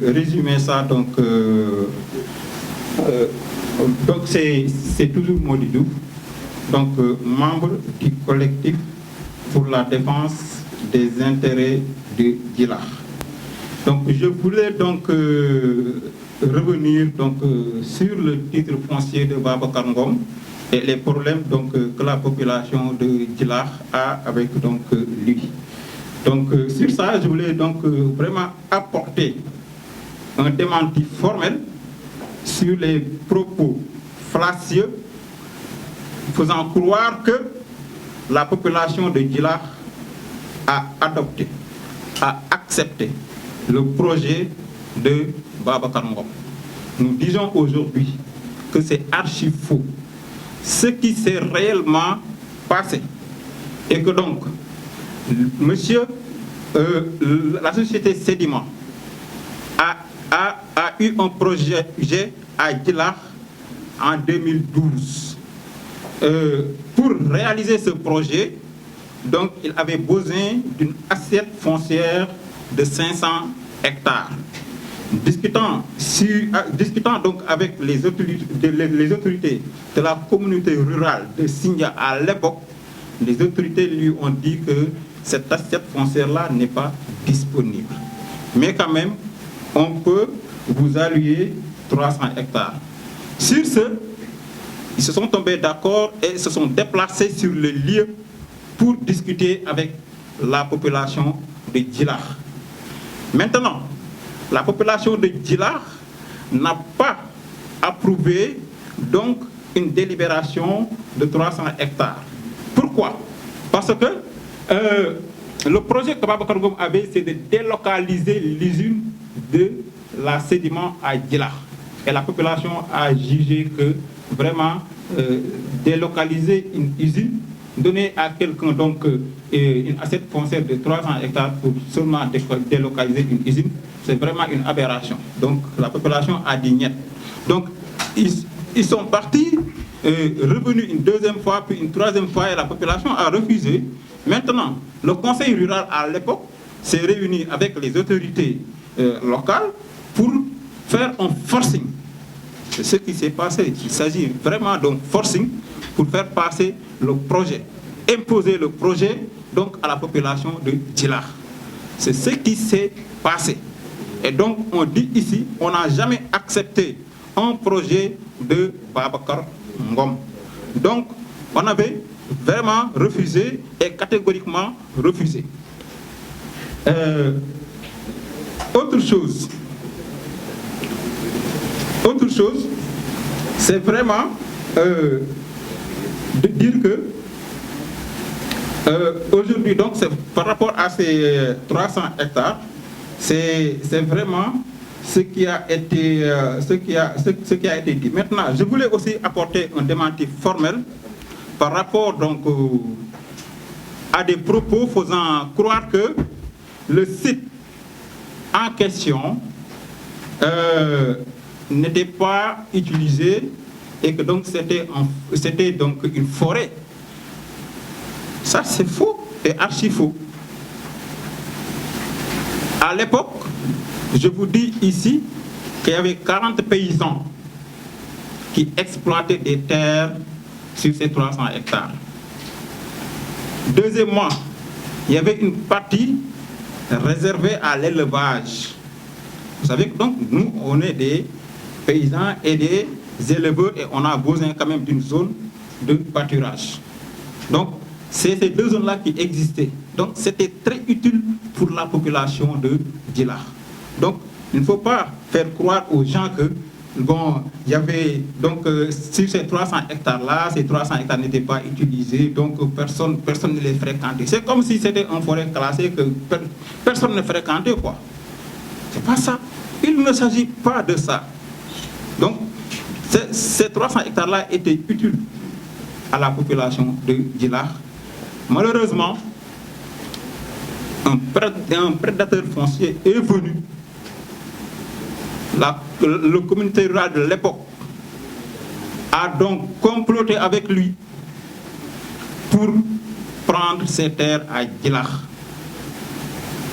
résumer ça, donc c'est toujours Modidou, donc membre du collectif pour la défense des intérêts de Djilakh. Donc je voulais donc revenir donc sur le titre foncier de Babacar Ngom et les problèmes donc que la population de Djilakh a avec donc lui. Donc sur ça, je voulais donc vraiment apporter un démenti formel sur les propos fallacieux faisant croire que la population de Djilakh a adopté, a accepté le projet de Babacar Ngom. Nous disons aujourd'hui que c'est archi faux. Ce qui s'est réellement passé et que donc la société Sedima a eu un projet à Djilakh en 2012. Pour réaliser ce projet, donc il avait besoin d'une assiette foncière de 500 hectares. Discutant donc avec les autorités de la communauté rurale de Sindia à l'époque, les autorités lui ont dit que cette assiette foncière-là n'est pas disponible. Mais quand même, on peut vous allouer 300 hectares. Sur ce, ils se sont tombés d'accord et se sont déplacés sur le lieu pour discuter avec la population de Djilakh. Maintenant, la population de Djilakh n'a pas approuvé donc une délibération de 300 hectares. Pourquoi? Parce que le projet que Babacar Ngom avait, c'est de délocaliser l'usine de la Sedima à Djilakh. Et la population a jugé que vraiment délocaliser une usine, donner à quelqu'un donc une assiette foncière de 300 hectares pour seulement délocaliser une usine, c'est vraiment une aberration. Donc la population a dit niet. Donc ils sont partis, revenus une deuxième fois, puis une troisième fois, et la population a refusé. Maintenant, le conseil rural à l'époque s'est réuni avec les autorités locales pour faire un forcing. C'est ce qui s'est passé. Il s'agit vraiment d'un forcing pour faire passer le projet, imposer le projet donc à la population de Djilakh. C'est ce qui s'est passé. Et donc on dit ici, on n'a jamais accepté un projet de Babacar Ngom. Donc on avait vraiment refusé et catégoriquement refusé. Autre chose, c'est vraiment de dire que aujourd'hui, donc, par rapport à ces 300 hectares, c'est vraiment ce qui a été dit. Maintenant, je voulais aussi apporter un démenti formel par rapport donc à des propos faisant croire que le site en question n'était pas utilisé et que donc c'était donc une forêt. Ça c'est faux et archi faux. À l'époque, je vous dis ici qu'il y avait 40 paysans qui exploitaient des terres sur ces 300 hectares. Deuxièmement, il y avait une partie réservée à l'élevage. Vous savez que donc nous, on est des paysans et des éleveurs et on a besoin quand même d'une zone de pâturage. Donc, c'est ces deux zones-là qui existaient. Donc, c'était très utile pour la population de Djilakh. Donc, il ne faut pas faire croire aux gens que, bon, il y avait, donc, sur ces 300 hectares-là, ces 300 hectares n'étaient pas utilisés, donc personne ne les fréquentait. C'est comme si c'était une forêt classée que personne ne fréquentait, quoi. C'est pas ça. Il ne s'agit pas de ça. Donc, ces 300 hectares-là étaient utiles à la population de Djilakh. Malheureusement, un prédateur foncier est venu. Le communauté rurale de l'époque a donc comploté avec lui pour prendre ses terres à Djilakh.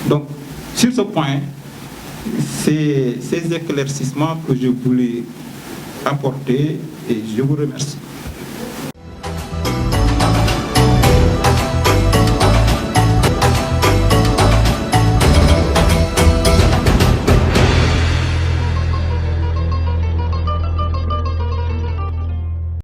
Donc, sur ce point, C'est ces éclaircissements que je voulais apporter et je vous remercie.